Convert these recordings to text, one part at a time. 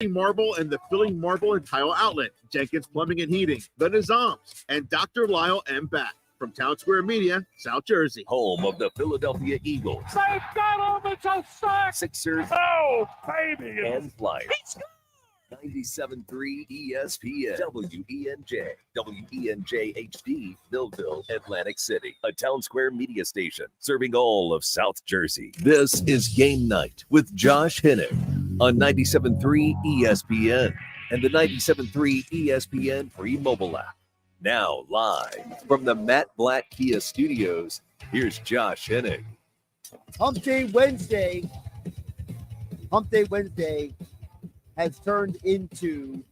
Marble and the Filling Marble and Tile Outlet, Jenkins Plumbing and Heating, The Nizams, and Dr. Lyle M. Back from Town Square Media, South Jersey. Home of the Philadelphia Eagles. They've got him! It's a sack! Sixers. Oh, baby! And Flyers. 97.3 ESPN, WENJ, WENJ HD, Millville, Atlantic City, a Town Square media station serving all of South Jersey. This is Game Night with Josh Hinnick on 97.3 ESPN and the 97.3 ESPN free mobile app. Now live from the Matt Blatt Kia Studios, here's Josh Hinnick. Hump Day Wednesday has turned into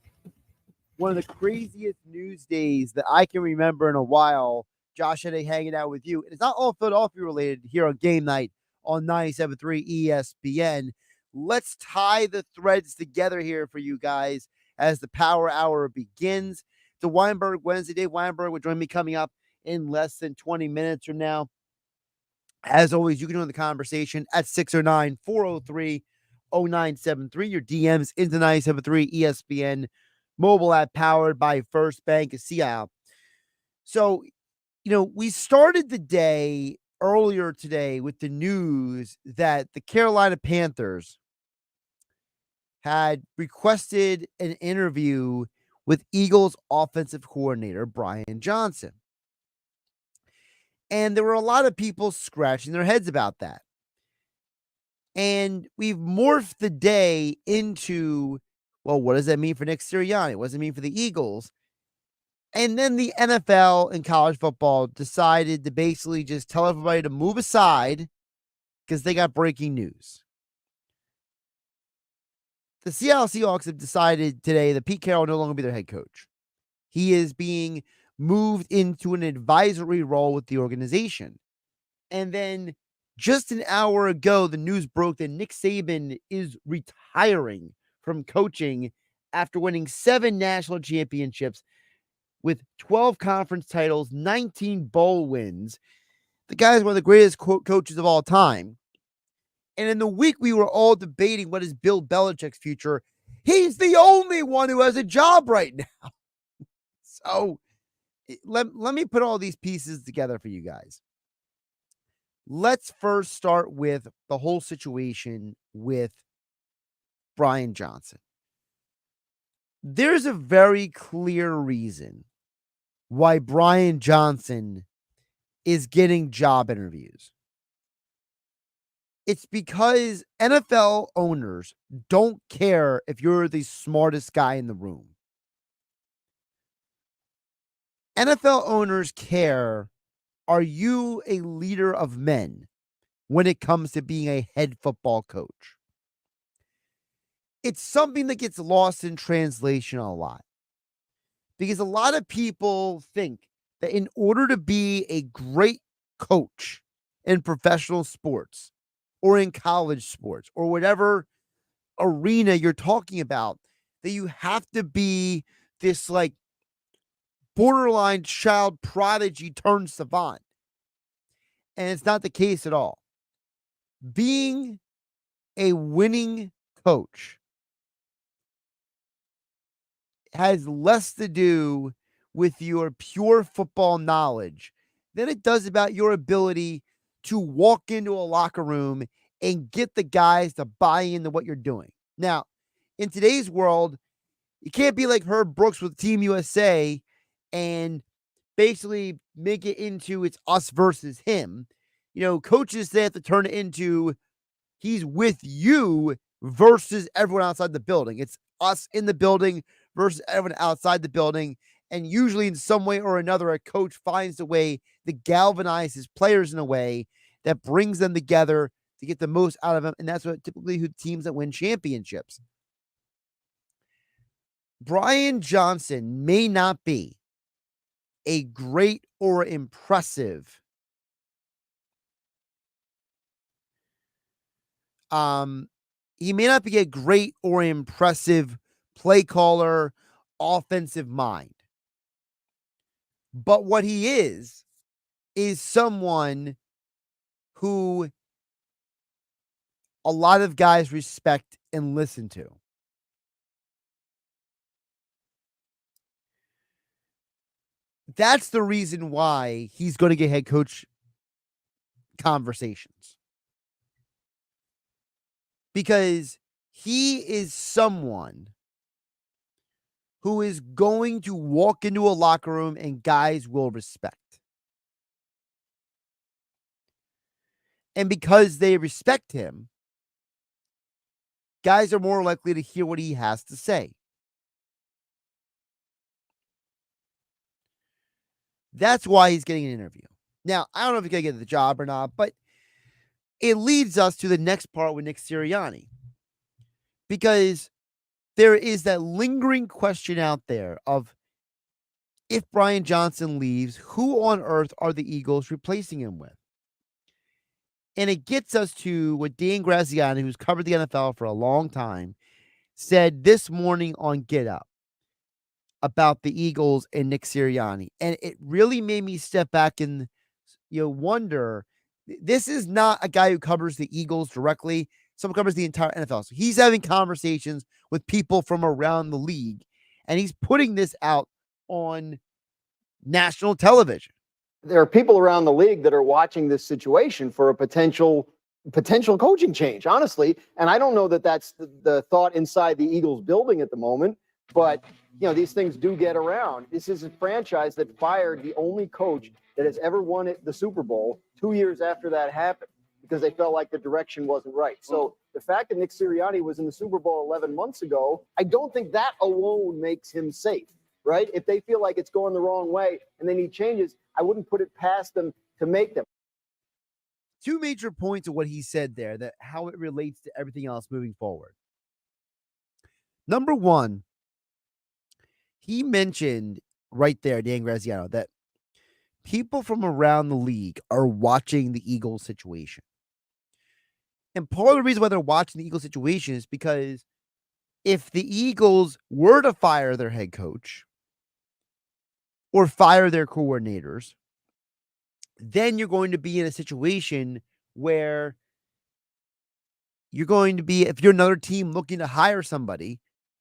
one of the craziest news days that I can remember in a while. Josh Hinnick hanging out with you. And it's not all Philadelphia related here on Game Night on 97.3 ESPN. Let's tie the threads together here for you guys as the Power Hour begins. The Weinberg Wednesday. Dave Weinberg will join me coming up in less than 20 minutes from now. As always, you can join the conversation at 609-403-0973. Your DMs into 97.3 ESPN mobile app powered by First Bank of Seattle. So, we started the day earlier today with the news that the Carolina Panthers had requested an interview with Eagles offensive coordinator Brian Johnson. And there were a lot of people scratching their heads about that. And we've morphed the day into, well, what does that mean for Nick Sirianni? What does it mean for the Eagles? And then the NFL and college football decided to basically just tell everybody to move aside because they got breaking news. The Seattle Seahawks have decided today that Pete Carroll will no longer be their head coach. He is being moved into an advisory role with the organization. And then just an hour ago, the news broke that Nick Saban is retiring from coaching after winning 7 national championships with 12 conference titles, 19 bowl wins. The guy is one of the greatest coaches of all time. And in the week we were all debating what is Bill Belichick's future, he's the only one who has a job right now. So let me put all these pieces together for you guys. Let's first start with the whole situation with Brian Johnson. There's a very clear reason why Brian Johnson is getting job interviews. It's because NFL owners don't care if you're the smartest guy in the room. NFL owners care, are you a leader of men when it comes to being a head football coach? It's something that gets lost in translation a lot. Because a lot of people think that in order to be a great coach in professional sports or in college sports or whatever arena you're talking about, that you have to be this like borderline child prodigy turned savant. And it's not the case at all. Being a winning coach has less to do with your pure football knowledge than it does about your ability to walk into a locker room and get the guys to buy into what you're doing. Now, in today's world, you can't be like Herb Brooks with Team USA and basically make it into it's us versus him. Coaches, they have to turn it into he's with you versus everyone outside the building. It's us in the building versus everyone outside the building. And usually in some way or another, a coach finds a way to galvanize his players in a way that brings them together to get the most out of them. And that's what typically who teams that win championships. Brian Johnson may not be a great or impressive he may not be a great or impressive play caller, offensive mind. But what he is someone who a lot of guys respect and listen to. That's the reason why he's going to get head coach conversations. Because he is someone who is going to walk into a locker room and guys will respect. And because they respect him, guys are more likely to hear what he has to say. That's why he's getting an interview. Now, I don't know if he's going to get the job or not, but it leads us to the next part with Nick Sirianni. Because there is that lingering question out there of, if Brian Johnson leaves, who on earth are the Eagles replacing him with? And it gets us to what Dan Graziani, who's covered the NFL for a long time, said this morning on Get Up about the Eagles and Nick Sirianni. And it really made me step back and wonder, this is not a guy who covers the Eagles directly. Someone covers the entire NFL. So he's having conversations with people from around the league, and he's putting this out on national television. There are people around the league that are watching this situation for a potential coaching change, honestly. And I don't know that that's the thought inside the Eagles building at the moment, but these things do get around. This is a franchise that fired the only coach that has ever won the Super Bowl 2 years after that happened, because they felt like the direction wasn't right. So the fact that Nick Sirianni was in the Super Bowl 11 months ago, I don't think that alone makes him safe, right? If they feel like it's going the wrong way and they need changes, I wouldn't put it past them to make them. Two major points of what he said there, that how it relates to everything else moving forward. Number one, he mentioned right there, Dan Graziano, that people from around the league are watching the Eagles situation. And part of the reason why they're watching the Eagles situation is because if the Eagles were to fire their head coach or fire their coordinators, then you're going to be in a situation where you're going to be, if you're another team looking to hire somebody,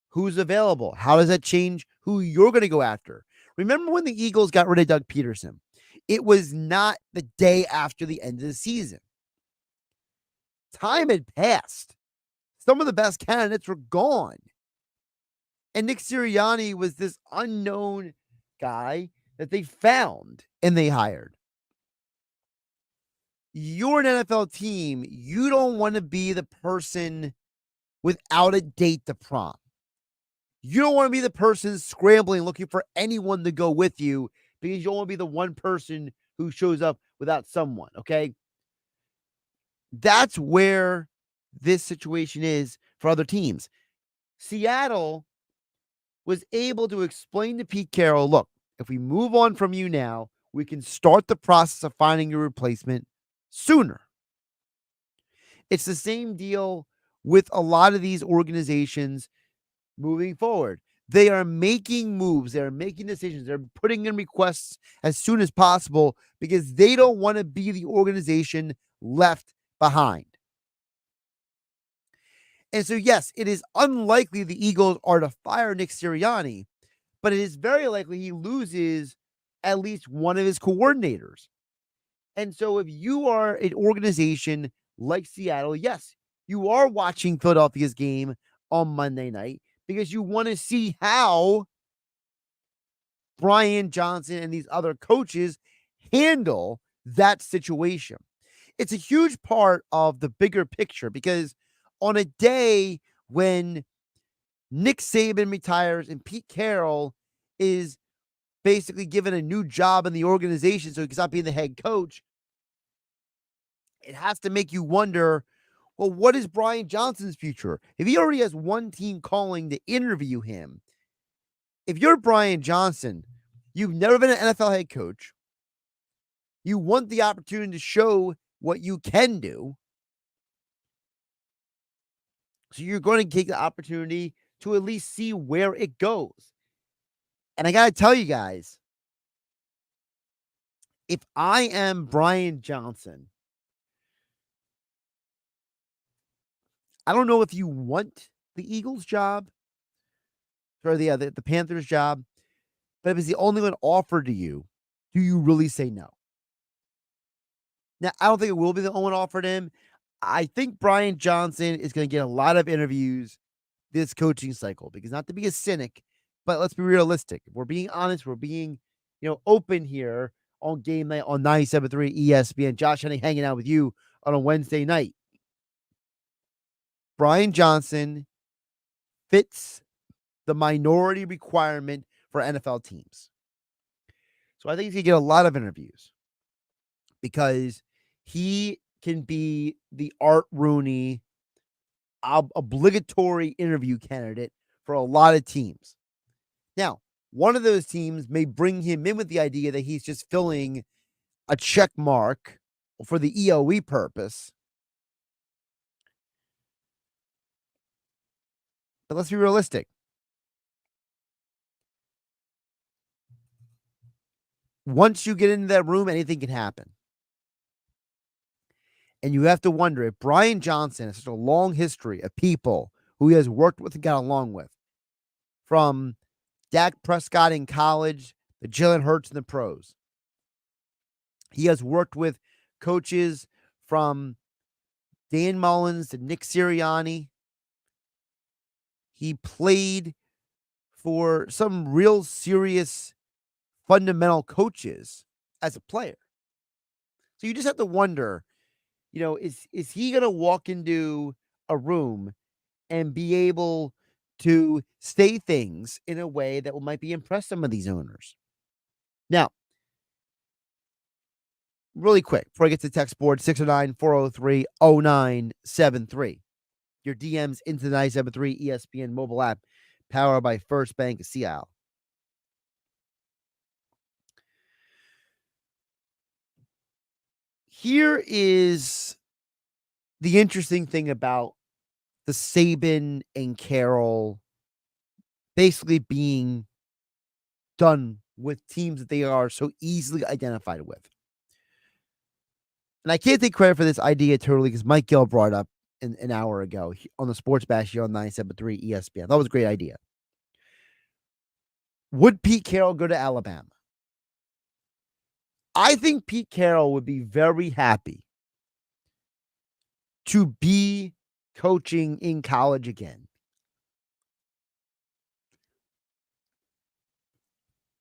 who's available? How does that change who you're going to go after? Remember when the Eagles got rid of Doug Peterson? It was not the day after the end of the season. Time had passed. Some of the best candidates were gone. And Nick Sirianni was this unknown guy that they found and they hired. You're an NFL team. You don't want to be the person without a date to prom. You don't want to be the person scrambling, looking for anyone to go with you, because you don't want to be the one person who shows up without someone, okay? That's where this situation is for other teams. Seattle was able to explain to Pete Carroll, look, if we move on from you now, we can start the process of finding your replacement sooner. It's the same deal with a lot of these organizations moving forward. They are making moves. They're making decisions. They're putting in requests as soon as possible because they don't want to be the organization left behind. And so, yes, it is unlikely the Eagles are to fire Nick Sirianni, but it is very likely he loses at least one of his coordinators. And so if you are an organization like Seattle, yes, you are watching Philadelphia's game on Monday night because you want to see how Brian Johnson and these other coaches handle that situation. It's a huge part of the bigger picture because on a day when Nick Saban retires and Pete Carroll is basically given a new job in the organization so he can stop being the head coach, it has to make you wonder, well, what is Brian Johnson's future? If he already has one team calling to interview him, if you're Brian Johnson, you've never been an NFL head coach, you want the opportunity to show what you can do, so you're going to take the opportunity to at least see where it goes. And I got to tell you guys, if I am Brian Johnson, I don't know if you want the Eagles job or the Panthers job, But if it's the only one offered to you, do you really say no? Now, I don't think it will be the only one offered him. I think Brian Johnson is going to get a lot of interviews this coaching cycle, because not to be a cynic, but let's be realistic. If we're being honest, we're being, open here on Game Night on 97.3 ESPN. Josh Henning hanging out with you on a Wednesday night. Brian Johnson fits the minority requirement for NFL teams. So I think he's going to get a lot of interviews because he can be the Art Rooney obligatory interview candidate for a lot of teams. Now, one of those teams may bring him in with the idea that he's just filling a check mark for the EOE purpose. But let's be realistic. Once you get into that room, anything can happen. And you have to wonder if Brian Johnson has such a long history of people who he has worked with and got along with, from Dak Prescott in college to Jalen Hurts in the pros. He has worked with coaches from Dan Mullins to Nick Sirianni. He played for some real serious fundamental coaches as a player. So you just have to wonder, is he going to walk into a room and be able to say things in a way that might be impress some of these owners? Now, really quick, before I get to the text board, 609-403-0973. Your DMs into the 97.3 ESPN mobile app, powered by First Bank of Seattle. Here is the interesting thing about the Saban and Carroll basically being done with teams that they are so easily identified with. And I can't take credit for this idea totally because Mike Gill brought it up an hour ago on the Sports Bash here on 97.3 ESPN. That was a great idea. Would Pete Carroll go to Alabama? I think Pete Carroll would be very happy to be coaching in college again.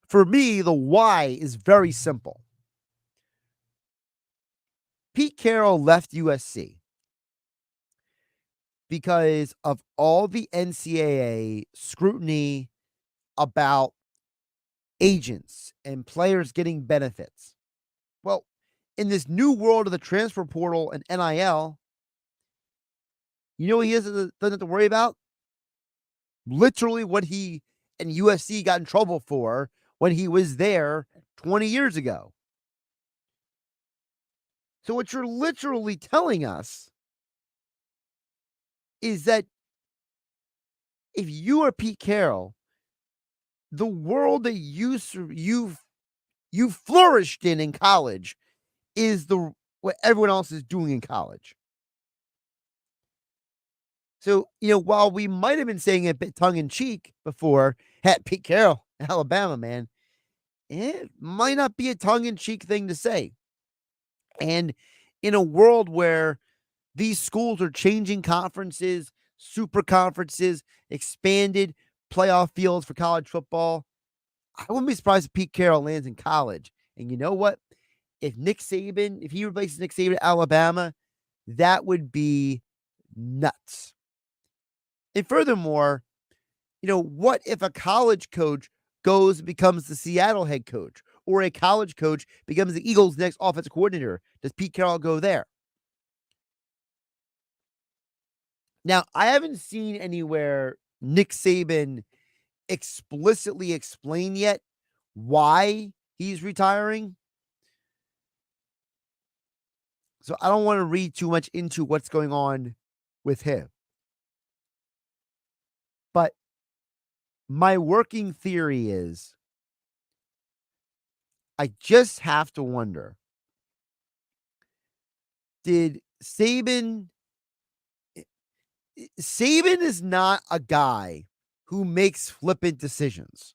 For me, the why is very simple. Pete Carroll left USC because of all the NCAA scrutiny about agents and players getting benefits. Well, in this new world of the transfer portal and NIL, you know what he doesn't have to worry about? Literally what he and USC got in trouble for when he was there 20 years ago. So what you're literally telling us is that if you are Pete Carroll, the world that you flourished in college is what everyone else is doing in college. So, while we might have been saying it a bit tongue-in-cheek before, Pete Carroll, Alabama, man, it might not be a tongue-in-cheek thing to say. And in a world where these schools are changing conferences, super conferences, expanded playoff fields for college football, I wouldn't be surprised if Pete Carroll lands in college. And you know what? If he replaces Nick Saban at Alabama, that would be nuts. And furthermore, what if a college coach goes and becomes the Seattle head coach, or a college coach becomes the Eagles' next offensive coordinator? Does Pete Carroll go there? Now, I haven't seen anywhere Nick Saban explicitly explain yet why he's retiring. So I don't want to read too much into what's going on with him. But my working theory is I just have to wonder, did Saban is not a guy who makes flippant decisions.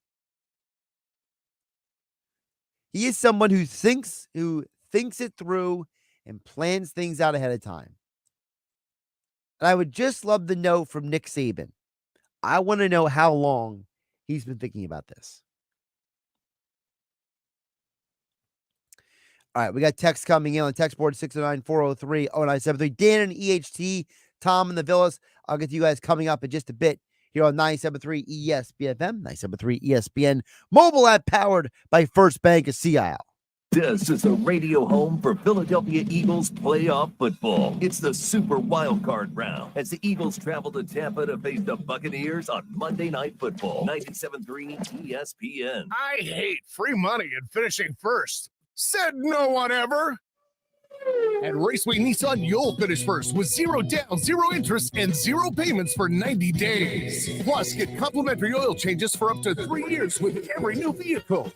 He is someone who thinks it through and plans things out ahead of time. And I would just love to know from Nick Saban. I want to know how long he's been thinking about this. All right, we got text coming in on the text board 609-403-0973. Dan and EHT, Tom and the Villas. I'll get to you guys coming up in just a bit here on 97.3 ESPN, 97.3 ESPN mobile app powered by First Bank of Sea Isle. This is the radio home for Philadelphia Eagles playoff football. It's the Super Wildcard round as the Eagles travel to Tampa to face the Buccaneers on Monday Night Football. 97.3 ESPN. I hate free money and finishing first. Said no one ever. At Raceway Nissan, you'll finish first with 0 down, 0 interest, and 0 payments for 90 days. Plus, get complimentary oil changes for up to 3 years with every new vehicle.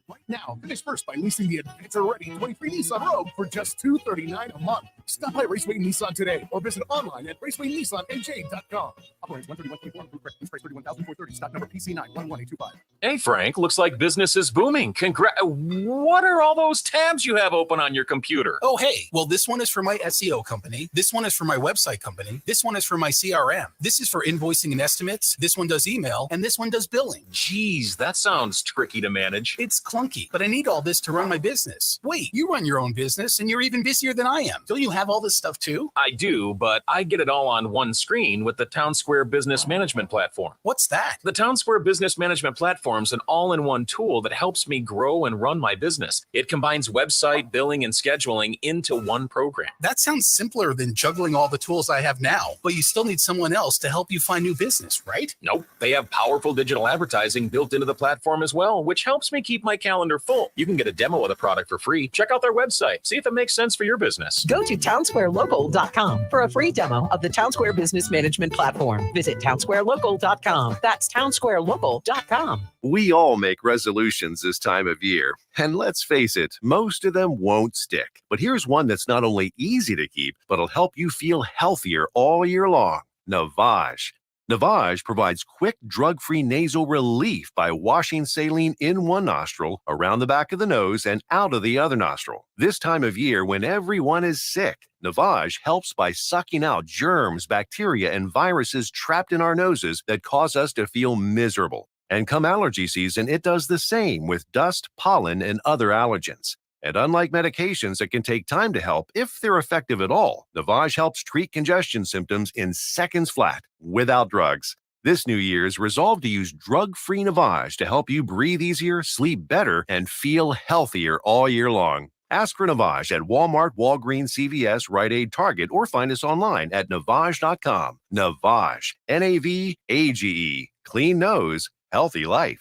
Right now, finish first by leasing the adventure-ready 23 Nissan Rogue for just $239 a month. Stop by Raceway Nissan today or visit online at racewaynissanNJ.com. Operates 131.4, price 31,430, stock number PC91185. Hey, Frank, looks like business is booming. What are all those tabs you have open on your computer? Oh, hey, well, this one is for my SEO company. This one is for my website company. This one is for my CRM. This is for invoicing and estimates. This one does email, and this one does billing. Geez, that sounds tricky to manage. It's clunky, but I need all this to run my business. Wait, you run your own business, and you're even busier than I am. Don't you have all this stuff too? I do, but I get it all on one screen with the Town Square Business Management Platform. What's that? The Town Square Business Management Platform is an all-in-one tool that helps me grow and run my business. It combines website, billing, and scheduling into one program. That sounds simpler than juggling all the tools I have now, but you still need someone else to help you find new business, right? Nope. They have powerful digital advertising built into the platform as well, which helps me keep my calendar full. You can get a demo of the product for free. Check out their website. See if it makes sense for your business. Go to townsquarelocal.com for a free demo of the Town Square Business Management Platform. Visit townsquarelocal.com. That's townsquarelocal.com. We all make resolutions this time of year, and let's face it, most of them won't stick. But here's one that's not only easy to keep, but will help you feel healthier all year long. Navage. Navage provides quick, drug-free nasal relief by washing saline in one nostril, around the back of the nose, and out of the other nostril. This time of year, when everyone is sick, Navage helps by sucking out germs, bacteria, and viruses trapped in our noses that cause us to feel miserable. And come allergy season, it does the same with dust, pollen, and other allergens. And unlike medications that can take time to help, if they're effective at all, Navage helps treat congestion symptoms in seconds flat, without drugs. This New Year's, resolve to use drug-free Navage to help you breathe easier, sleep better, and feel healthier all year long. Ask for Navage at Walmart, Walgreens, CVS, Rite Aid, Target, or find us online at Navage.com. Navage, Navage, clean nose, healthy life.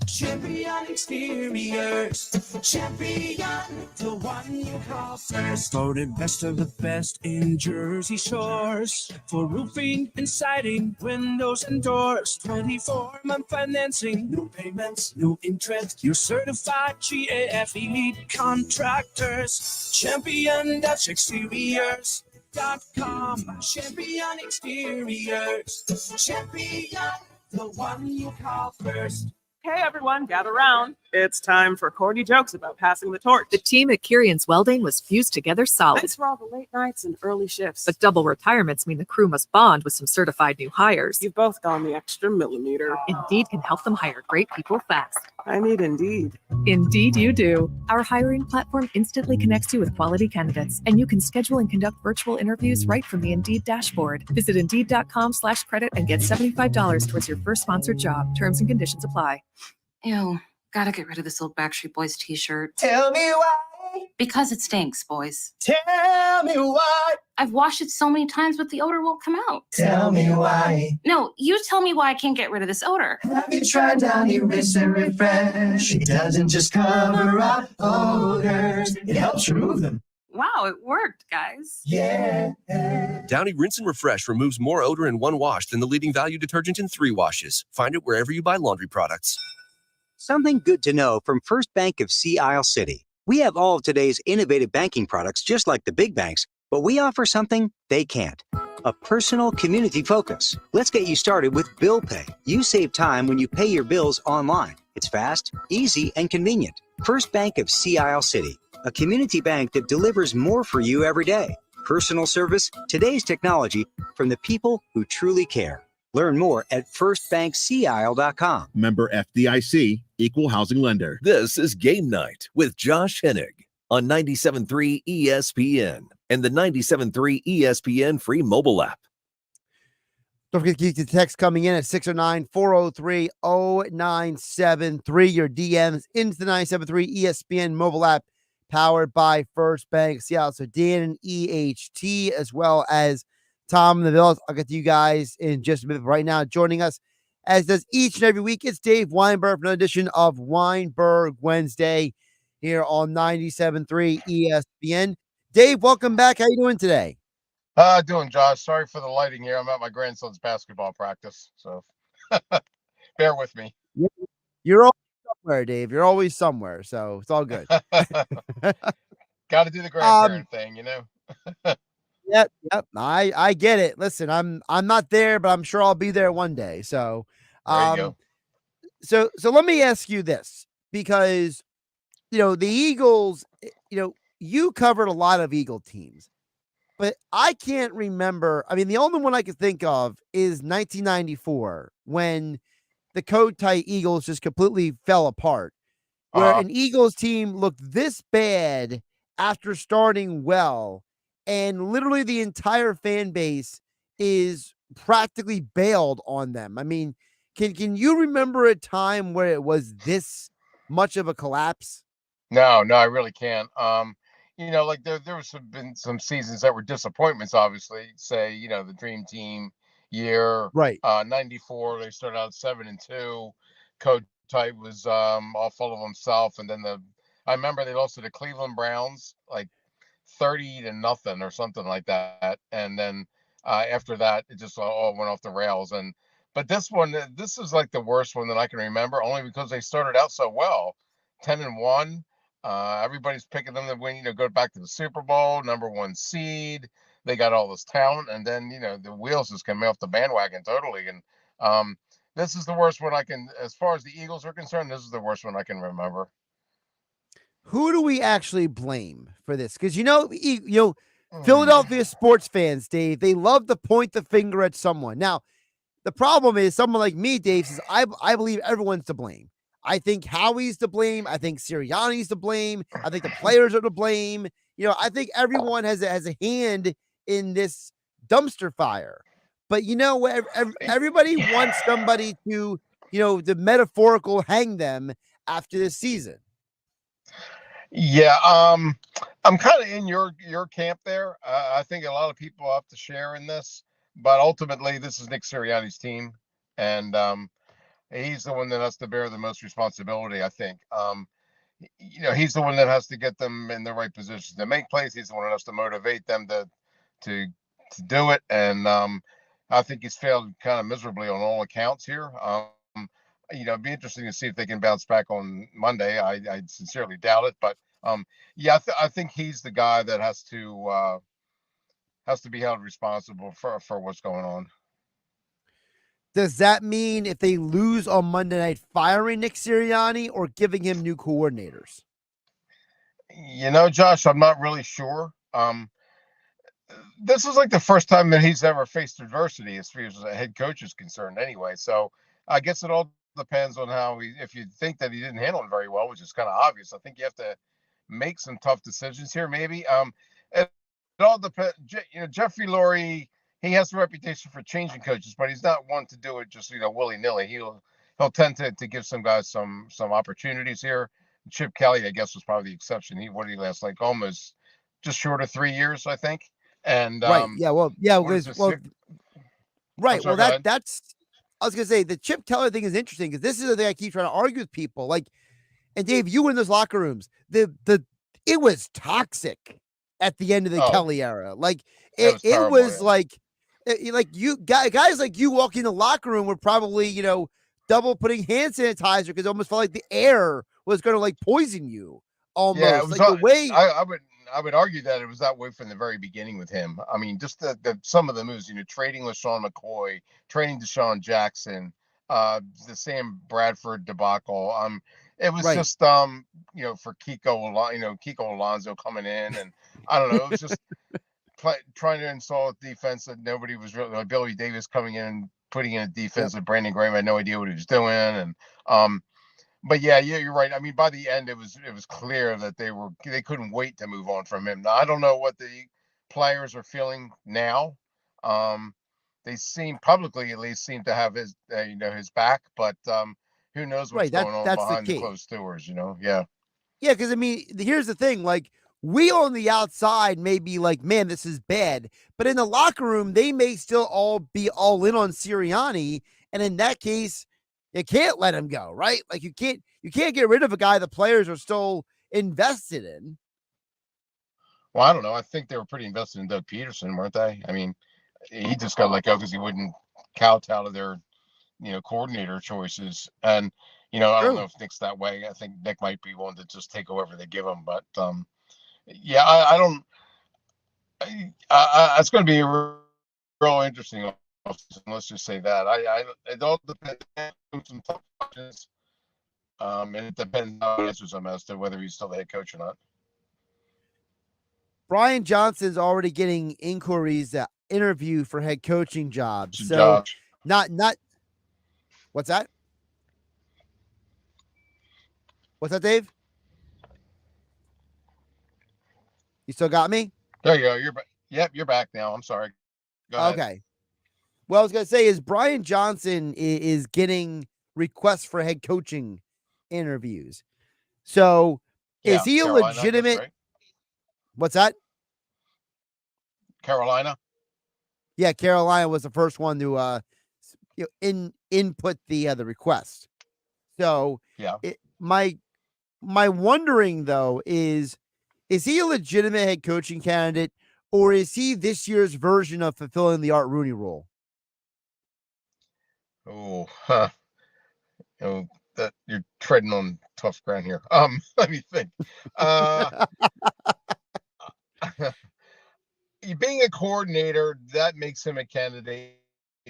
Champion Exteriors, Champion, the one you call first. Voted best of the best in Jersey Shores. For roofing and siding, windows and doors. 24-month financing, no payments, no interest. You're certified GAF elite contractors. Champion-exteriors.com. Champion Exteriors, Champion, the one you call first. Hey everyone, gather round. It's time for corny jokes about passing the torch. The team at Kirian's Welding was fused together solid. Thanks for all the late nights and early shifts. But double retirements mean the crew must bond with some certified new hires. You've both gone the extra millimeter. Indeed can help them hire great people fast. I need Indeed. Indeed you do. Our hiring platform instantly connects you with quality candidates, and you can schedule and conduct virtual interviews right from the Indeed dashboard. Visit Indeed.com/credit and get $75 towards your first sponsored job. Terms and conditions apply. Ew, gotta get rid of this old Backstreet Boys t-shirt. Tell me why. Because it stinks, boys. Tell me why. I've washed it so many times, but the odor won't come out. Tell me why. No, you tell me why I can't get rid of this odor. Have you tried Down Erase and Refresh? It doesn't just cover up odors. It helps remove them. Wow, it worked, guys. Yeah. Downy Rinse and Refresh removes more odor in one wash than the leading value detergent in 3 washes. Find it wherever you buy laundry products. Something good to know from First Bank of Sea Isle City. We have all of today's innovative banking products just like the big banks, but we offer something they can't. A personal community focus. Let's get you started with Bill Pay. You save time when you pay your bills online. It's fast, easy, and convenient. First Bank of Sea Isle City, a community bank that delivers more for you every day. Personal service, today's technology, from the people who truly care. Learn more at firstbankseaisle.com. Member FDIC, equal housing lender. This is Game Night with Josh Hennig on 97.3 ESPN and the 97.3 ESPN free mobile app. Don't forget to keep the text coming in at 609-403-0973. Your DMs into the 97.3 ESPN mobile app powered by First Bank Seattle. So Dan and EHT as well as Tom and the Villas. I'll get to you guys in just a minute. Right now, joining us, as does each and every week, it's Dave Weinberg for an edition of Weinberg Wednesday here on 97.3 ESPN. Dave, welcome back. How you doing today? Doing, Josh. Sorry for the lighting here. I'm at my grandson's basketball practice, so bear with me. You're always somewhere, Dave. You're always somewhere, so it's all good. Got to do the grandparent thing, you know. Yep. I get it. Listen, I'm not there, but I'm sure I'll be there one day. So, there you go. So let me ask you this, because the Eagles, you covered a lot of Eagle teams. But I can't remember. I mean, the only one I can think of is 1994, when the code tight Eagles just completely fell apart, where an Eagles team looked this bad after starting well, and literally the entire fan base is practically bailed on them. I mean, can you remember a time where it was this much of a collapse? No, I really can't. Like there was been some seasons that were disappointments, obviously. Say, the Dream Team year, right? 94, they started out 7-2. Coach Tight was all full of himself, and then I remember they lost to the Cleveland Browns like 30-0 or something like that, and then after that it just all went off the rails. But this is like the worst one that I can remember, only because they started out so well, 10-1. Everybody's picking them to win, go back to the Super Bowl, #1 seed. They got all this talent, and then the wheels just came off the bandwagon totally. And this is the worst one I can, as far as the Eagles are concerned, this is the worst one I can remember. Who do we actually blame for this? Because Philadelphia sports fans, Dave, they love to point the finger at someone. Now, the problem is someone like me, Dave, says I believe everyone's to blame. I think Howie's to blame. I think Sirianni's to blame. I think the players are to blame. I think everyone has a hand in this dumpster fire. But everybody wants somebody to, the metaphorical hang them after this season. Yeah, I'm kind of in your camp there. I think a lot of people have to share in this, but ultimately this is Nick Sirianni's team, and he's the one that has to bear the most responsibility, I think. He's the one that has to get them in the right position to make plays. He's the one that has to motivate them to do it. And I think he's failed kind of miserably on all accounts here. It'd be interesting to see if they can bounce back on Monday. I sincerely doubt it, but I think he's the guy that has to be held responsible for what's going on. Does that mean if they lose on Monday night, firing Nick Sirianni or giving him new coordinators? Josh, I'm not really sure. This is like the first time that he's ever faced adversity as far as a head coach is concerned anyway. So I guess it all depends on if you think that he didn't handle it very well, which is kind of obvious. I think you have to make some tough decisions here, maybe. It all depends. Jeffrey Lurie, he has a reputation for changing coaches, but he's not one to do it just willy-nilly. He'll tend to give some guys some opportunities here. Chip Kelly, I guess, was probably the exception. He last like almost just short of 3 years, I think. And right, right. Sorry, Well, that's. I was gonna say the Chip Kelly thing is interesting because this is the thing I keep trying to argue with people. Like, and Dave, you were in those locker rooms. It was toxic at the end of the Kelly era. Like it was like you guys like you walking in the locker room were probably double putting hand sanitizer because it almost felt like the air was going to like poison you almost. Yeah, it was like the way I would argue that it was that way from the very beginning with him. I mean, just the some of the moves, trading with Sean McCoy, trading Deshaun Jackson, the Sam Bradford debacle. It was Right. just for Kiko Alonso coming in, and I don't know, it was just trying to install a defense that nobody was really, like Billy Davis coming in and putting in a defense that Brandon Graham had no idea what he was doing, and but yeah, you're right. I mean, by the end, it was clear that they couldn't wait to move on from him. Now, I don't know what the players are feeling now. They seem publicly, at least, seem to have his his back, but who knows what's Right. going on That's the behind the key. closed doors? Yeah. Yeah, because I mean, here's the thing: like, we on the outside may be like, "Man, this is bad," but in the locker room, they may still all be all in on Sirianni, and in that case, you can't let him go, right? Like, you can't get rid of a guy the players are still invested in. Well, I don't know. I think they were pretty invested in Doug Peterson, weren't they? I mean, he just got let go because he wouldn't kowtow to their coordinator choices, and I don't know if Nick's that way. I think Nick might be one to just take whoever they give him, but yeah, I don't. It's going to be real interesting. Let's just say that. It all depends on some tough questions, and it depends how he answers them as to whether he's still the head coach or not. Brian Johnson's already getting inquiries to interview for head coaching jobs. So not what's that? What's that, Dave? You still got me? There you go. You're back. Yep, you're back now. I'm sorry. Go ahead. Okay. What I was going to say is Brian Johnson is getting requests for head coaching interviews. So is he a Carolina, legitimate? right? What's that? Carolina. Yeah, Carolina was the first one to input the request. So yeah, my wondering though is he a legitimate head coaching candidate, or is he this year's version of fulfilling the Art Rooney role? Oh, that you're treading on tough ground here. Let me think. Being a coordinator, that makes him a candidate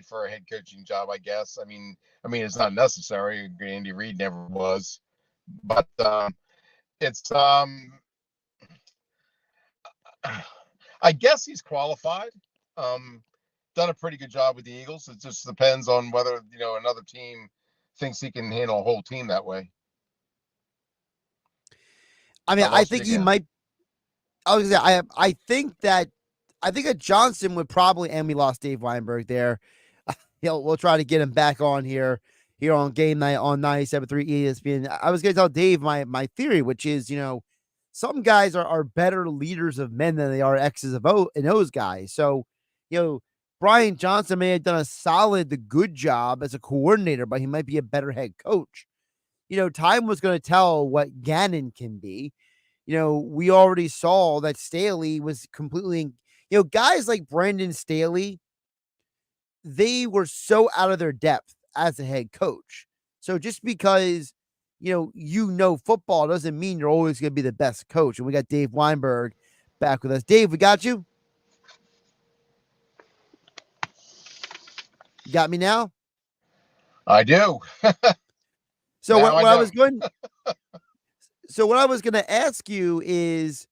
for a head coaching job, I guess. I mean, it's not necessary. Andy Reid never was, but it's I guess he's qualified. Done a pretty good job with the Eagles. It just depends on whether another team thinks he can handle a whole team that way. I mean, I think he might. I was gonna say, I think that Johnson would probably, and we lost Dave Weinberg there. We'll try to get him back on here on Game Night on 97.3 ESPN. I was gonna tell Dave my theory, which is, some guys are better leaders of men than they are X's of O and O's guys. So, Brian Johnson may have done a good job as a coordinator, but he might be a better head coach. Time was going to tell what Gannon can be. We already saw that Staley was completely, guys like Brandon Staley, they were so out of their depth as a head coach. So just because, football doesn't mean you're always going to be the best coach. And we got Dave Weinberg back with us. Dave, we got you? You got me now? I do. So what I was going to ask you is,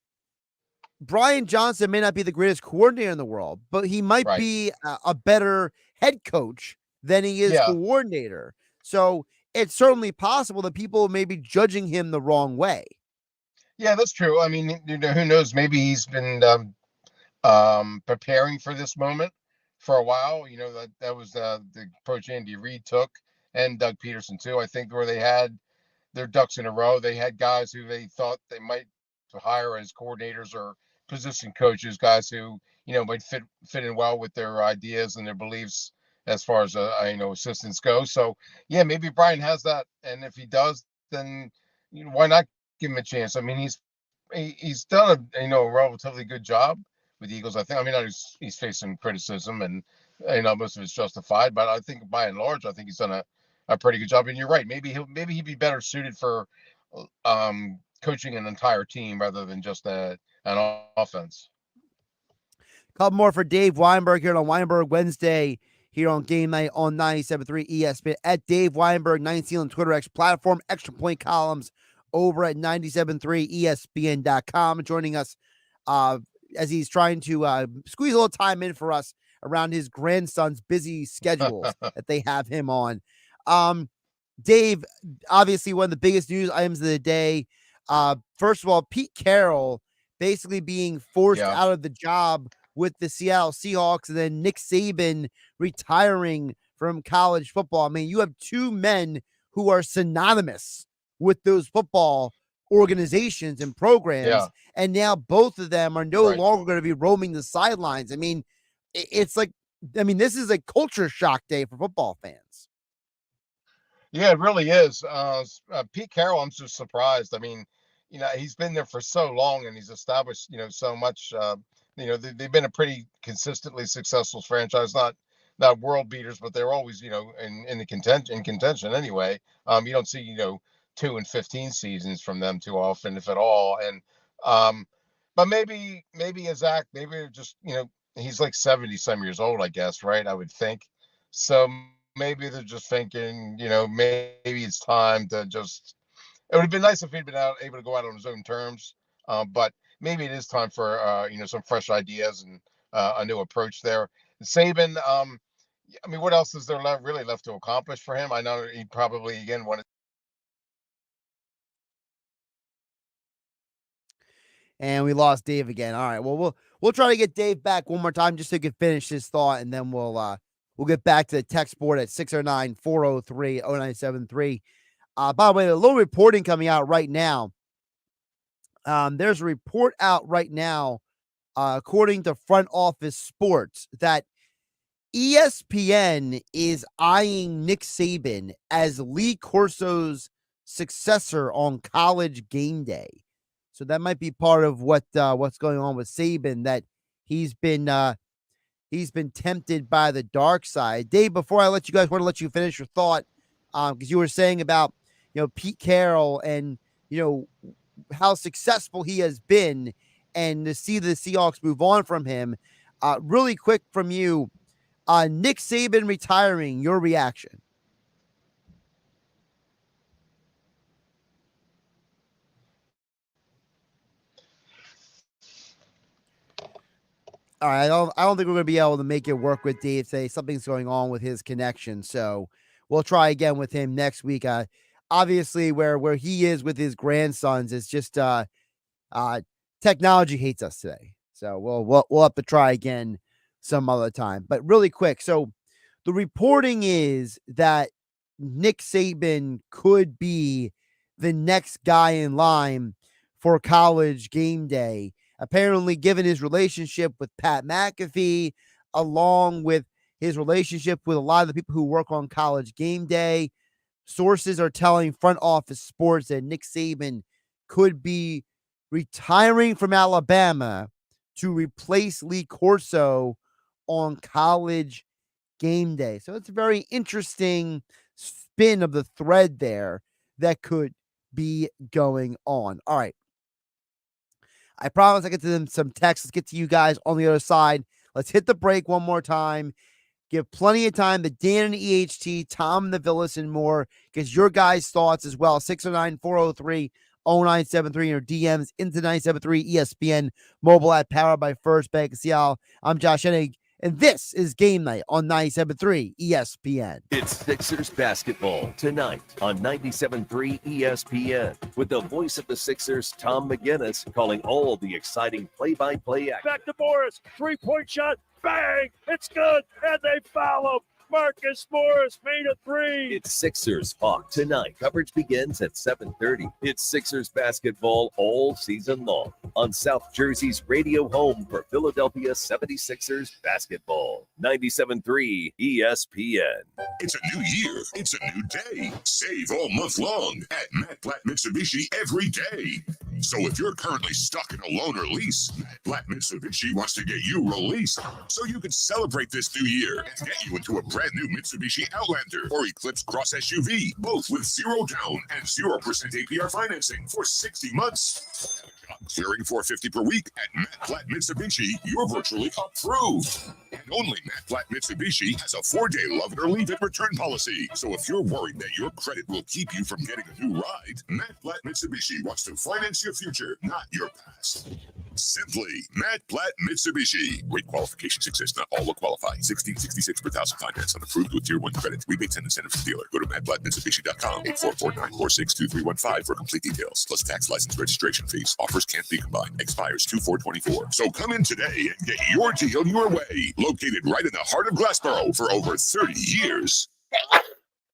Brian Johnson may not be the greatest coordinator in the world, but he might be a better head coach than he is coordinator. So it's certainly possible that people may be judging him the wrong way. Yeah, that's true. I mean, who knows? Maybe he's been preparing for this moment for a while. That was the approach Andy Reid took, and Doug Peterson too. I think where they had their ducks in a row. They had guys who they thought they might hire as coordinators or position coaches, guys who might fit in well with their ideas and their beliefs as far as assistants go. So yeah, maybe Brian has that, and if he does, then why not give him a chance? I mean, he's done a relatively good job with the Eagles. I think. I mean, he's faced some criticism, and most of it's justified, but I think by and large, I think he's done a pretty good job. And you're right. Maybe he'd be better suited for coaching an entire team rather than just an offense. Couple more for Dave Weinberg here on Weinberg Wednesday here on Game Night on 97.3 ESPN, at Dave Weinberg 19 on Twitter X platform, Extra Point columns over at 97.3 ESPN.com. Joining us as he's trying to squeeze a little time in for us around his grandson's busy schedules that they have him on. Dave, obviously one of the biggest news items of the day. First of all, Pete Carroll basically being forced out of the job with the Seattle Seahawks, and then Nick Saban retiring from college football. I mean, you have two men who are synonymous with those football organizations and programs, and now both of them are no longer going to be roaming the sidelines. I mean, it's like, this is a culture shock day for football fans. Yeah, it really is. Pete Carroll, I'm just surprised. I mean, he's been there for so long and he's established, so much. They've been a pretty consistently successful franchise, not world beaters, but they're always, in the contention anyway. You don't see, 2 and 15 seasons from them too often, if at all. And but maybe Zach, maybe they're just, he's like 70 some years old, I guess, right? I would think. So maybe they're just thinking, maybe it's time to just. It would have been nice if he'd been able to go out on his own terms, but maybe it is time for some fresh ideas and a new approach there. Saban, what else is there really left to accomplish for him? I know he probably again wanted. And we lost Dave again. All right, well, we'll try to get Dave back one more time just so he can finish his thought, and then we'll get back to the text board at 609-403-0973. By the way, a little reporting coming out right now. There's a report out right now, according to Front Office Sports, that ESPN is eyeing Nick Saban as Lee Corso's successor on College Game Day. So that might be part of what's going on with Saban, that he's been tempted by the dark side. Dave, before I let you guys, want to let you finish your thought, because you were saying about Pete Carroll and how successful he has been, and to see the Seahawks move on from him. Really quick from you, Nick Saban retiring, your reaction. All right, I don't think we're going to be able to make it work with Dave today. Something's going on with his connection, so we'll try again with him next week. Obviously, where he is with his grandsons is just technology hates us today. So we'll have to try again some other time. But really quick, so the reporting is that Nick Saban could be the next guy in line for College Game Day. Apparently, given his relationship with Pat McAfee, along with his relationship with a lot of the people who work on College Game Day, sources are telling Front Office Sports that Nick Saban could be retiring from Alabama to replace Lee Corso on College Game Day. So it's a very interesting spin of the thread there that could be going on. All right. I promise I get to them some texts. Let's get to you guys on the other side. Let's hit the break one more time. Give plenty of time to Dan and EHT, Tom and the Villas, and more. Get your guys' thoughts as well. 609-403-0973 or DMs into 973 ESPN mobile app powered by First Bank of Seattle. I'm Josh Hennig, and this is Game Night on 97.3 ESPN. It's Sixers basketball tonight on 97.3 ESPN with the voice of the Sixers, Tom McGinnis, calling all the exciting play-by-play action. Back to Morris, three-point shot, bang, it's good, and they foul him. Marcus Morris made a three. It's Sixers Hawks tonight. Coverage begins at 7:30. It's Sixers basketball all season long on South Jersey's radio home for Philadelphia 76ers basketball. 97.3 ESPN. It's a new year. It's a new day. Save all month long at Matt Platt Mitsubishi every day. So if you're currently stuck in a loan or lease, Matt Blatt Mitsubishi wants to get you released so you can celebrate this new year and get you into a brand new Mitsubishi Outlander or Eclipse Cross SUV, both with 0 down and 0% APR financing for 60 months. Clearing $450 per week at Matt Blatt Mitsubishi, you're virtually approved. And only Matt Blatt Mitsubishi has a 4-day love it or leave it return policy. So if you're worried that your credit will keep you from getting a new ride, Matt Blatt Mitsubishi wants to finance your future, not your past. Simply Matt Blatt Mitsubishi. Rate qualifications exist. Not all will qualify. 1666 per thousand finance unapproved with tier 1 credit. Rebates and incentives to dealer. Go to mattblattmitsubishi.com. 8449-462315 for complete details. Plus tax, license, registration fees. Offers can't be combined. Expires 2/4/24. So come in today and get your deal your way. Located right in the heart of Glassboro for over 30 years.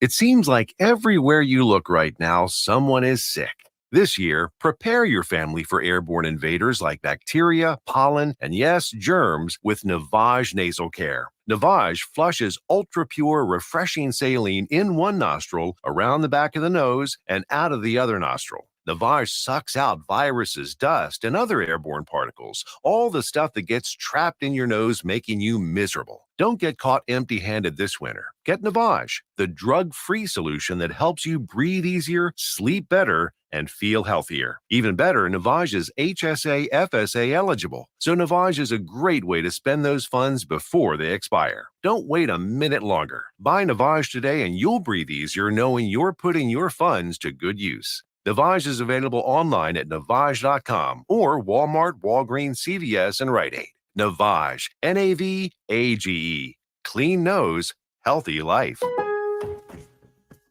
It seems like everywhere you look right now, someone is sick. This year, prepare your family for airborne invaders like bacteria, pollen, and yes, germs with Navage Nasal Care. Navage flushes ultra-pure, refreshing saline in one nostril, around the back of the nose, and out of the other nostril. Navage sucks out viruses, dust, and other airborne particles, all the stuff that gets trapped in your nose, making you miserable. Don't get caught empty-handed this winter. Get Navage, the drug-free solution that helps you breathe easier, sleep better, and feel healthier. Even better, Navage is HSA, FSA eligible. So Navage is a great way to spend those funds before they expire. Don't wait a minute longer. Buy Navage today and you'll breathe easier knowing you're putting your funds to good use. Navage is available online at Navage.com or Walmart, Walgreens, CVS, and Rite Aid. Navage, Navage. Clean nose, healthy life.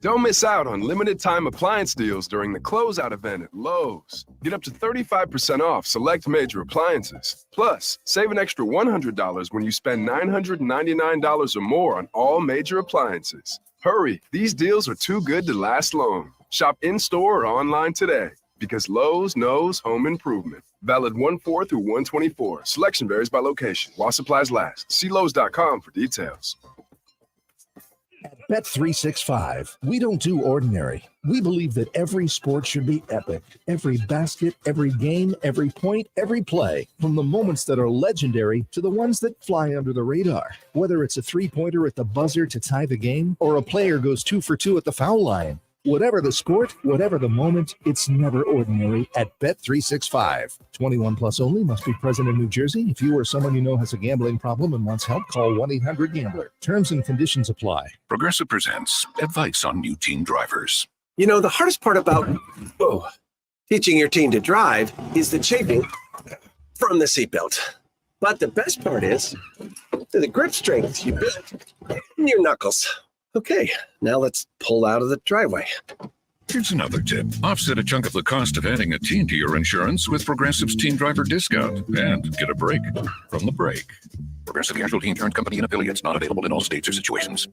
Don't miss out on limited time appliance deals during the closeout event at Lowe's. Get up to 35% off select major appliances. Plus, save an extra $100 when you spend $999 or more on all major appliances. Hurry, these deals are too good to last long. Shop in-store or online today because Lowe's knows home improvement. Valid 1/4 through 1/24. Selection varies by location. While supplies last. See Lowe's.com for details. At Bet365, we don't do ordinary. We believe that every sport should be epic. Every basket, every game, every point, every play. From the moments that are legendary to the ones that fly under the radar. Whether it's a three-pointer at the buzzer to tie the game, or a player goes 2 for 2 at the foul line. Whatever the sport, whatever the moment, it's never ordinary at Bet365. 21 plus only, must be present in New Jersey. If you or someone you know has a gambling problem and wants help, call 1-800-GAMBLER. Terms and conditions apply. Progressive presents advice on new teen drivers. You know, the hardest part about teaching your teen to drive is the chafing from the seatbelt. But the best part is the grip strength you build in your knuckles. Okay, now let's pull out of the driveway. Here's another tip. Offset a chunk of the cost of adding a teen to your insurance with Progressive's Teen Driver Discount and get a break from the brake. Progressive Casualty Insurance Company and affiliates, not available in all states or situations.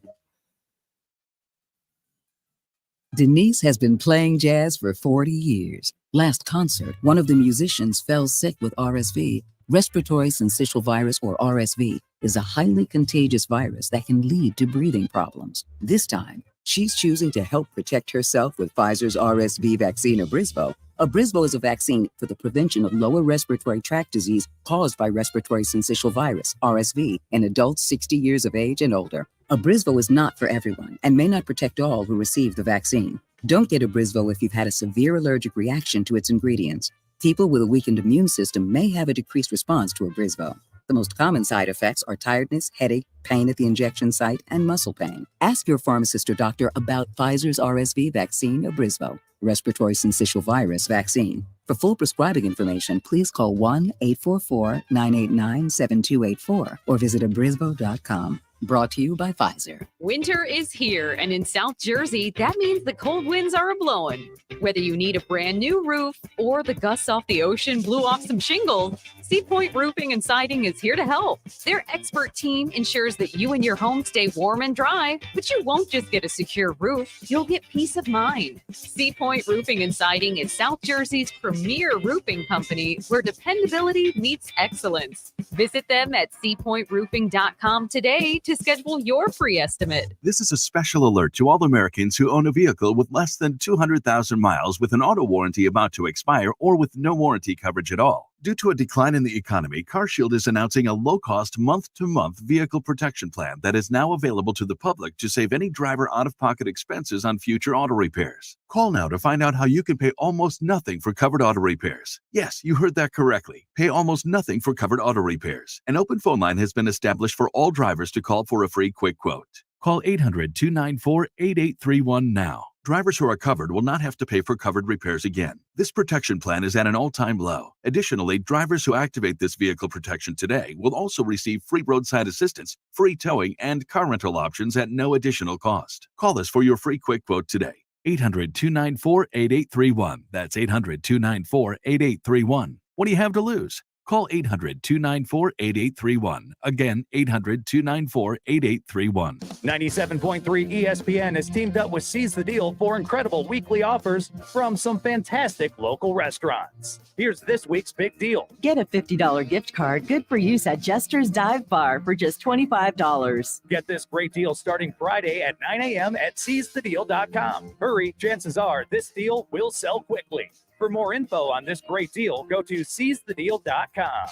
Denise has been playing jazz for 40 years. Last concert, one of the musicians fell sick with RSV. Respiratory syncytial virus, or RSV, is a highly contagious virus that can lead to breathing problems. This time, she's choosing to help protect herself with Pfizer's RSV vaccine, Abrysvo. Abrysvo is a vaccine for the prevention of lower respiratory tract disease caused by respiratory syncytial virus, RSV, in adults 60 years of age and older. Abrysvo is not for everyone and may not protect all who receive the vaccine. Don't get Abrysvo if you've had a severe allergic reaction to its ingredients. People with a weakened immune system may have a decreased response to Abrysvo. The most common side effects are tiredness, headache, pain at the injection site, and muscle pain. Ask your pharmacist or doctor about Pfizer's RSV vaccine, Abrysvo, respiratory syncytial virus vaccine. For full prescribing information, please call 1-844-989-7284 or visit abrysvo.com. Brought to you by Pfizer. Winter is here, and in South Jersey, that means the cold winds are a-blowing. Whether you need a brand new roof or the gusts off the ocean blew off some shingles, Sea Point Roofing and Siding is here to help. Their expert team ensures that you and your home stay warm and dry, but you won't just get a secure roof, you'll get peace of mind. Sea Point Roofing and Siding is South Jersey's premier roofing company where dependability meets excellence. Visit them at seapointroofing.com today to to schedule your free estimate. This is a special alert to all Americans who own a vehicle with less than 200,000 miles with an auto warranty about to expire or with no warranty coverage at all. Due to a decline in the economy, CarShield is announcing a low-cost month-to-month vehicle protection plan that is now available to the public to save any driver out-of-pocket expenses on future auto repairs. Call now to find out how you can pay almost nothing for covered auto repairs. Yes, you heard that correctly. Pay almost nothing for covered auto repairs. An open phone line has been established for all drivers to call for a free quick quote. Call 800-294-8831 now. Drivers who are covered will not have to pay for covered repairs again. This protection plan is at an all-time low. Additionally, drivers who activate this vehicle protection today will also receive free roadside assistance, free towing, and car rental options at no additional cost. Call us for your free quick quote today. 800-294-8831. That's 800-294-8831. What do you have to lose? Call 800-294-8831. Again, 800-294-8831. 97.3 ESPN has teamed up with Seize the Deal for incredible weekly offers from some fantastic local restaurants. Here's this week's big deal. Get a $50 gift card, good for use at Jester's Dive Bar for just $25. Get this great deal starting Friday at 9 a.m. at seizethedeal.com. Hurry, chances are this deal will sell quickly. For more info on this great deal, go to seizethedeal.com.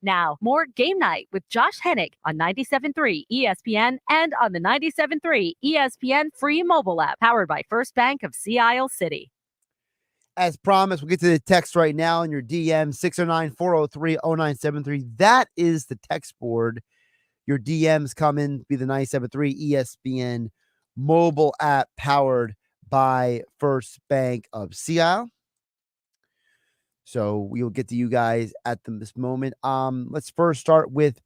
Now, more Game Night with Josh Hennick on 97.3 ESPN and on the 97.3 ESPN free mobile app powered by First Bank of Sea Isle City. As promised, we'll get to the text right now in your DM, 609-403-0973. That is the text board. Your DMs come in, be the 97.3 ESPN mobile app powered by First Bank of Sea Isle. So we'll get to you guys at this moment. Let's first start with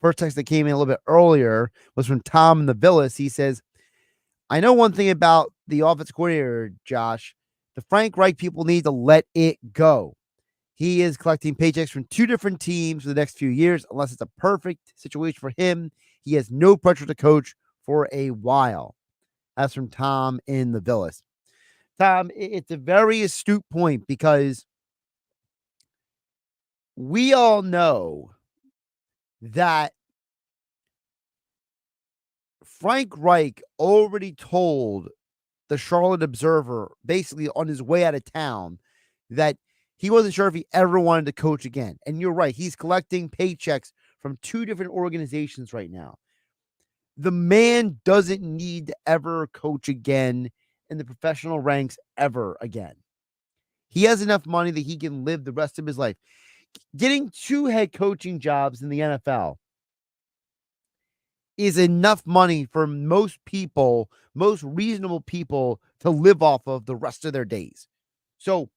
first text that came in a little bit earlier was from Tom in the Villas. He says, I know one thing about the offense coordinator, Josh. The Frank Reich people need to let it go. He is collecting paychecks from two different teams for the next few years. Unless it's a perfect situation for him, he has no pressure to coach for a while. That's from Tom in the Villas. Tom, it's a very astute point because we all know that Frank Reich already told the Charlotte Observer, basically on his way out of town, that he wasn't sure if he ever wanted to coach again. And you're right. He's collecting paychecks from two different organizations right now. The man doesn't need to ever coach again in the professional ranks ever again. He has enough money that he can live the rest of his life. Getting two head coaching jobs in the NFL is enough money for most people, most reasonable people, to live off of the rest of their days. So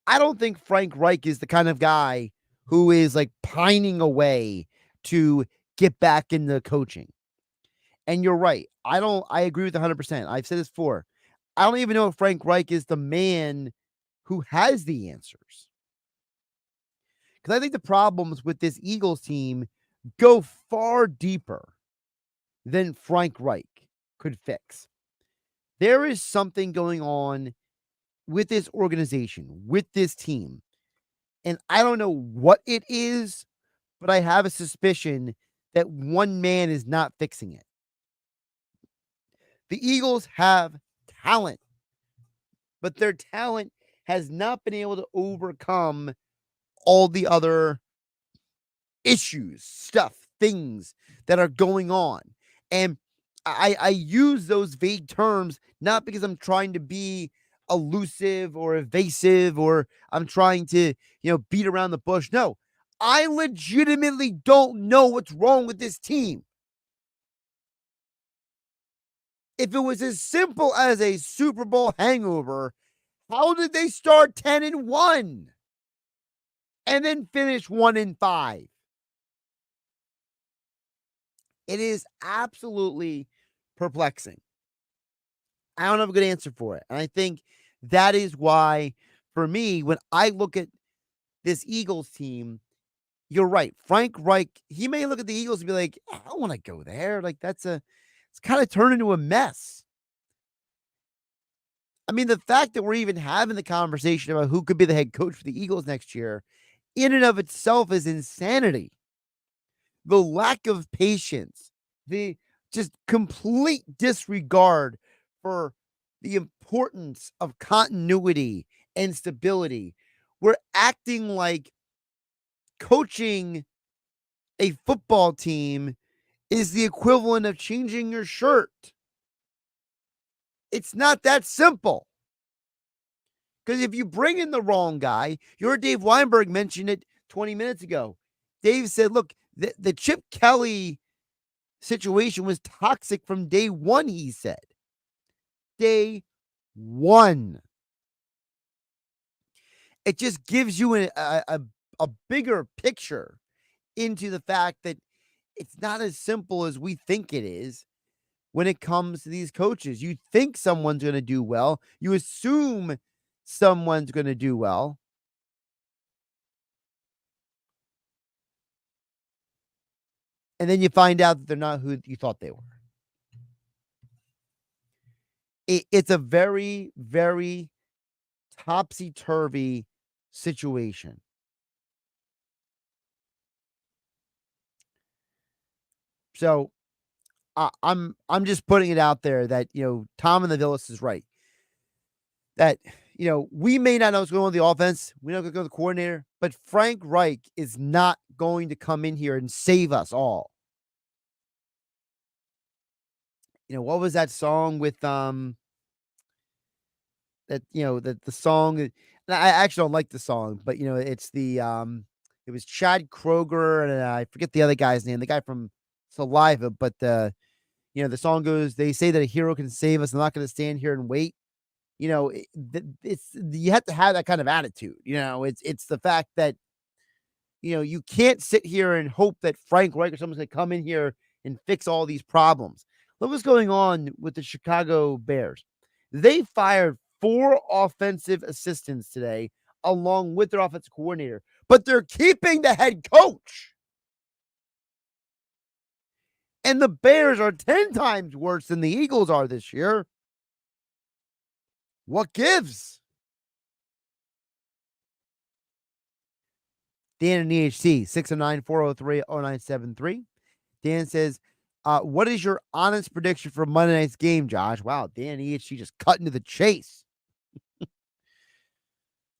I don't think Frank Reich is the kind of guy who is like pining away to get back into coaching. And you're right. I agree with 100%. I've said this before. I don't even know if Frank Reich is the man who has the answers. Because I think the problems with this Eagles team go far deeper than Frank Reich could fix. There is something going on with this organization, with this team. And I don't know what it is, but I have a suspicion that one man is not fixing it. The Eagles have talent, but their talent has not been able to overcome all the other issues, stuff, things that are going on. And I use those vague terms not because I'm trying to be elusive or evasive or I'm trying to, beat around the bush. No, I legitimately don't know what's wrong with this team. If it was as simple as a Super Bowl hangover, how did they start 10-1 and then finish 1-5? It is absolutely perplexing. I don't have a good answer for it. And I think that is why, for me, when I look at this Eagles team, you're right. Frank Reich, he may look at the Eagles and be like, I don't want to go there. Like, it's kind of turned into a mess. I mean, the fact that we're even having the conversation about who could be the head coach for the Eagles next year in and of itself is insanity. The lack of patience, the just complete disregard for the importance of continuity and stability. We're acting like coaching a football team is the equivalent of changing your shirt. It's not that simple. Because if you bring in the wrong guy, your Dave Weinberg mentioned it 20 minutes ago. Dave said, look, the Chip Kelly situation was toxic from day one, he said. Day one. It just gives you a bigger picture into the fact that it's not as simple as we think it is when it comes to these coaches. You think someone's going to do well. You assume someone's going to do well. And then you find out that they're not who you thought they were. It's a very, very topsy-turvy situation. So I'm just putting it out there that, Tom and the Villas is right. That, we may not know what's going on with the offense. We don't go to the coordinator, but Frank Reich is not going to come in here and save us all. What was that song with that the song, and I actually don't like the song, but it's the it was Chad Kroger and I forget the other guy's name, the guy from Saliva, but the song goes, they say that a hero can save us. I'm not going to stand here and wait. It's you have to have that kind of attitude. It's the fact that you can't sit here and hope that Frank Reich or someone's going to come in here and fix all these problems. Look what's going on with the Chicago Bears. They fired 4 offensive assistants today, along with their offensive coordinator, but they're keeping the head coach. And the Bears are 10 times worse than the Eagles are this year. What gives? Dan and EHC, 609-403-0973. Dan says, what is your honest prediction for Monday night's game, Josh? Wow, Dan and EHC just cut into the chase.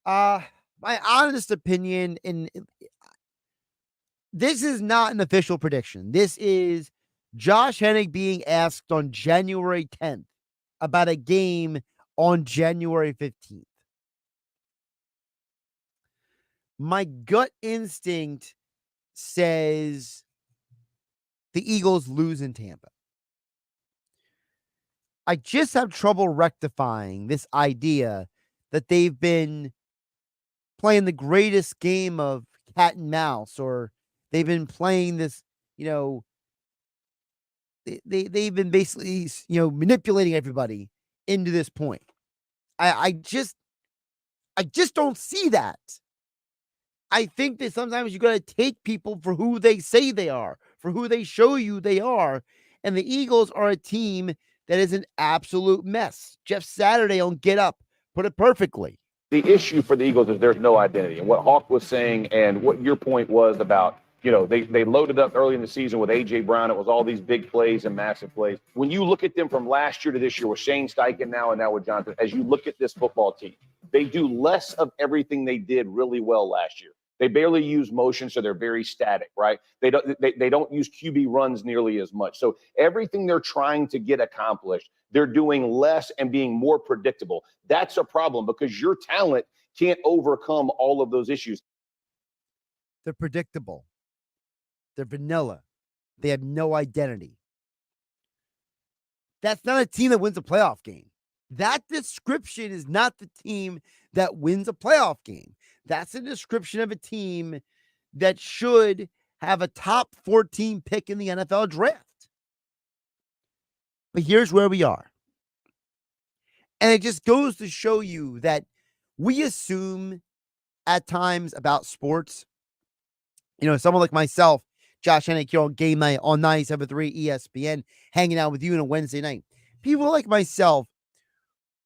My honest opinion, and this is not an official prediction. This is Josh Hennig being asked on January 10th about a game on January 15th. My gut instinct says the Eagles lose in Tampa. I just have trouble rectifying this idea that they've been playing the greatest game of cat and mouse, or they've been playing this, they've been basically, manipulating everybody into this point. I just don't see that. I think that sometimes you got to take people for who they say they are, for who they show you they are. And the Eagles are a team that is an absolute mess. Jeff Saturday on Get Up put it perfectly. The issue for the Eagles is there's no identity. And what Hawk was saying and what your point was about, they loaded up early in the season with A.J. Brown. It was all these big plays and massive plays. When you look at them from last year to this year with Shane Steichen now and now with Jonathan, as you look at this football team, they do less of everything they did really well last year. They barely use motion, so they're very static, right? They don't use QB runs nearly as much. So everything they're trying to get accomplished, they're doing less and being more predictable. That's a problem because your talent can't overcome all of those issues. They're predictable. They're vanilla. They have no identity. That's not a team that wins a playoff game. That description is not the team that wins a playoff game. That's a description of a team that should have a top 14 pick in the NFL draft. But here's where we are. And it just goes to show you that we assume at times about sports, someone like myself, Josh Hennick here on GameNight on 97.3 ESPN, hanging out with you on a Wednesday night. People like myself,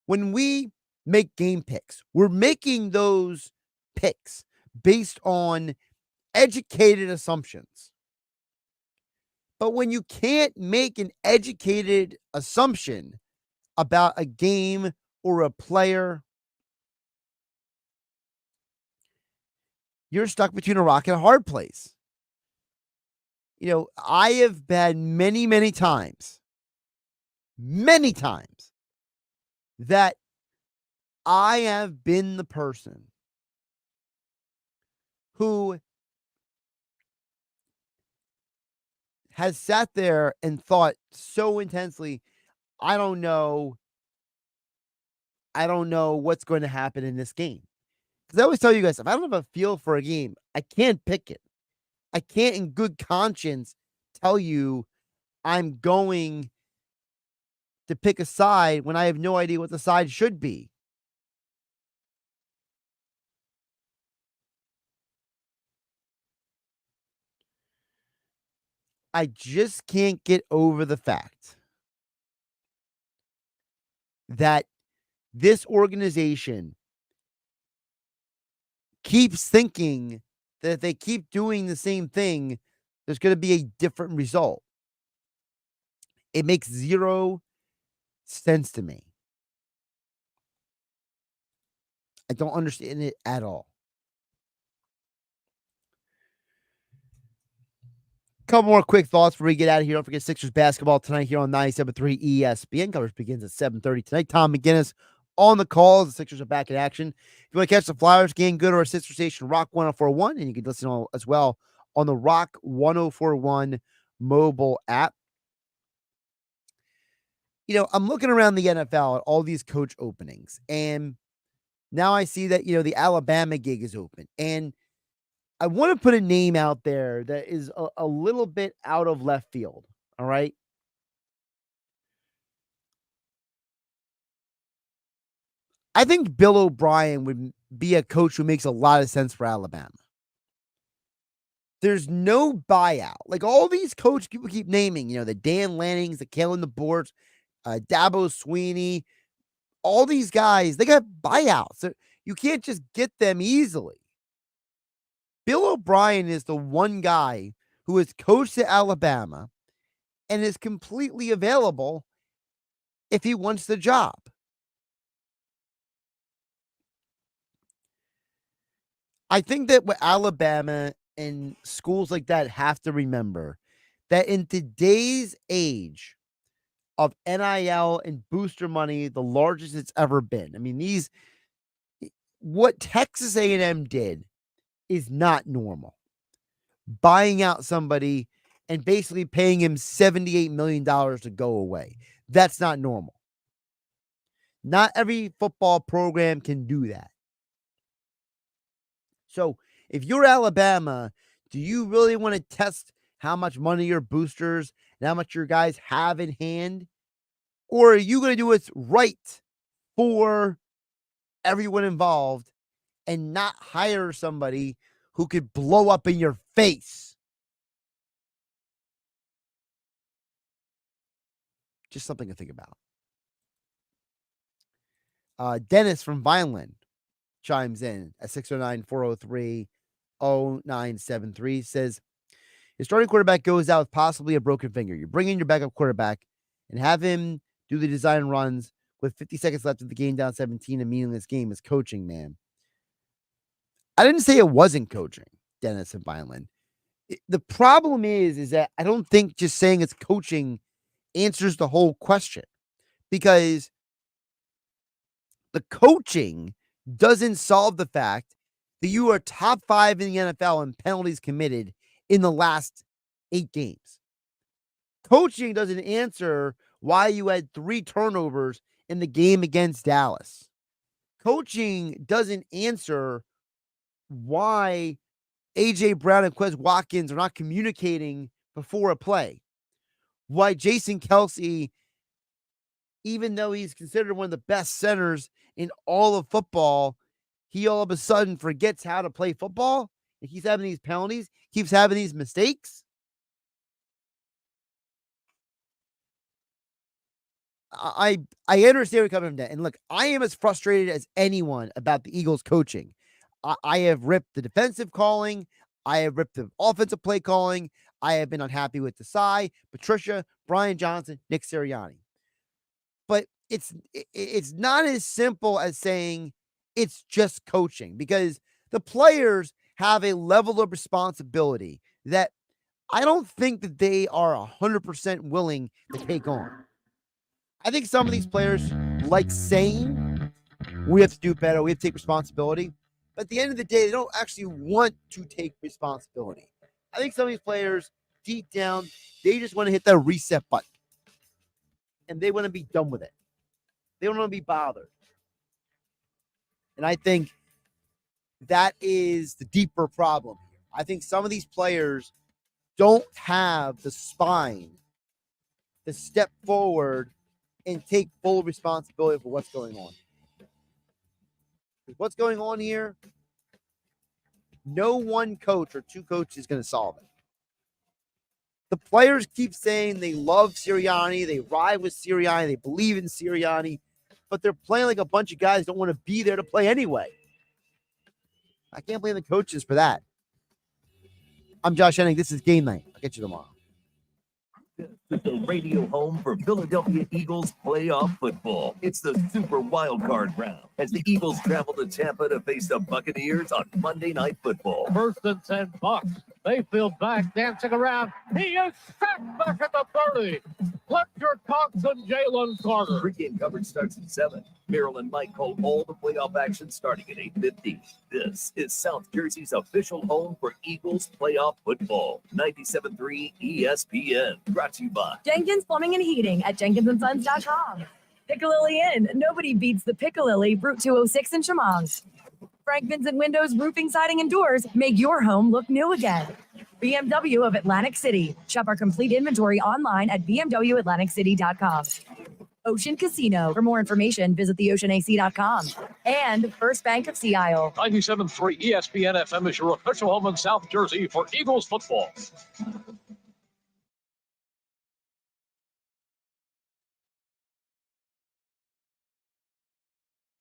when we make game picks, we're making those picks based on educated assumptions. But when you can't make an educated assumption about a game or a player, you're stuck between a rock and a hard place. I have had many times that I have been the person who has sat there and thought so intensely, I don't know what's going to happen in this game. Because I always tell you guys, if I don't have a feel for a game, I can't pick it. I can't in good conscience tell you I'm going to pick a side when I have no idea what the side should be. I just can't get over the fact that this organization keeps thinking that if they keep doing the same thing, there's going to be a different result. It makes zero sense to me. I don't understand it at all. Couple more quick thoughts before we get out of here. Don't forget Sixers basketball tonight here on 97.3 ESPN. Coverage begins at 7:30 tonight. Tom McGinnis on the call. The Sixers are back in action. If you want to catch the Flyers game, go to our sister station, Rock 104.1, and you can listen as well on the Rock 104.1 mobile app. I'm looking around the NFL at all these coach openings, and now I see that, the Alabama gig is open. And I want to put a name out there that is a little bit out of left field. All right. I think Bill O'Brien would be a coach who makes a lot of sense for Alabama. There's no buyout. Like all these coaches people keep naming, the Dan Lannings, the Kalen DeBoer, Dabo Sweeney, all these guys, they got buyouts. You can't just get them easily. Bill O'Brien is the one guy who has coached at Alabama and is completely available if he wants the job. I think that what Alabama and schools like that have to remember that in today's age of NIL and booster money, the largest it's ever been. I mean, what Texas A&M did is not normal. Buying out somebody and basically paying him $78 million to go away. That's not normal. Not every football program can do that. So if you're Alabama, do you really want to test how much money your boosters and how much your guys have in hand? Or are you going to do what's right for everyone involved and not hire somebody who could blow up in your face? Just something to think about. Dennis from Vineland chimes in at 609-403-0973, says, your starting quarterback goes out with possibly a broken finger. You bring in your backup quarterback and have him do the design runs with 50 seconds left of the game, down 17, a meaningless game is coaching, man. I didn't say it wasn't coaching, Dennis and Vineland. The problem is that I don't think just saying it's coaching answers the whole question, because the coaching doesn't solve the fact that you are top 5 in the NFL in penalties committed in the last 8 games. Coaching doesn't answer why you had 3 turnovers in the game against Dallas. Coaching doesn't answer why A.J. Brown and Quez Watkins are not communicating before a play. Why Jason Kelsey, even though he's considered one of the best centers in all of football, he all of a sudden forgets how to play football. And he's having these penalties, keeps having these mistakes. I understand where you're coming from that. And look, I am as frustrated as anyone about the Eagles coaching. I have ripped the defensive calling. I have ripped the offensive play calling. I have been unhappy with Desai, Patricia, Brian Johnson, Nick Sirianni. But it's not as simple as saying it's just coaching, because the players have a level of responsibility that I don't think that they are 100% willing to take on. I think some of these players like saying we have to do better, we have to take responsibility. But at the end of the day, they don't actually want to take responsibility. I think some of these players, deep down, they just want to hit that reset button. And they want to be done with it. They don't want to be bothered. And I think that is the deeper problem here. I think some of these players don't have the spine to step forward and take full responsibility for what's going on. What's going on here? No one coach or two coaches is going to solve it. The players keep saying they love Sirianni, they ride with Sirianni, they believe in Sirianni, but they're playing like a bunch of guys don't want to be there to play anyway. I can't blame the coaches for that. I'm Josh Henning. This is Game Night. I'll get you tomorrow. The radio home for Philadelphia Eagles playoff football. It's the Super Wild Card round as the Eagles travel to Tampa to face the Buccaneers on Monday Night Football. First and 10 Bucks. Mayfield back, dancing around. He is sacked back at the 30. Fletcher Cox and Jalen Carter. Pre-game coverage starts at 7. Merrill and Mike call all the playoff action starting at 8:50. This is South Jersey's official home for Eagles playoff football. 97.3 ESPN. Brought to you by Jenkins Plumbing and Heating at jenkinsandsons.com. Piccalilli Inn. Nobody beats the Piccalilli, Route 206 in Chemung. Frank Vincent Windows, Roofing, Siding, and Doors make your home look new again. BMW of Atlantic City. Shop our complete inventory online at bmwatlanticcity.com. Ocean Casino. For more information, visit theoceanac.com. And First Bank of Sea Isle. 97.3 ESPN FM is your official home in South Jersey for Eagles football.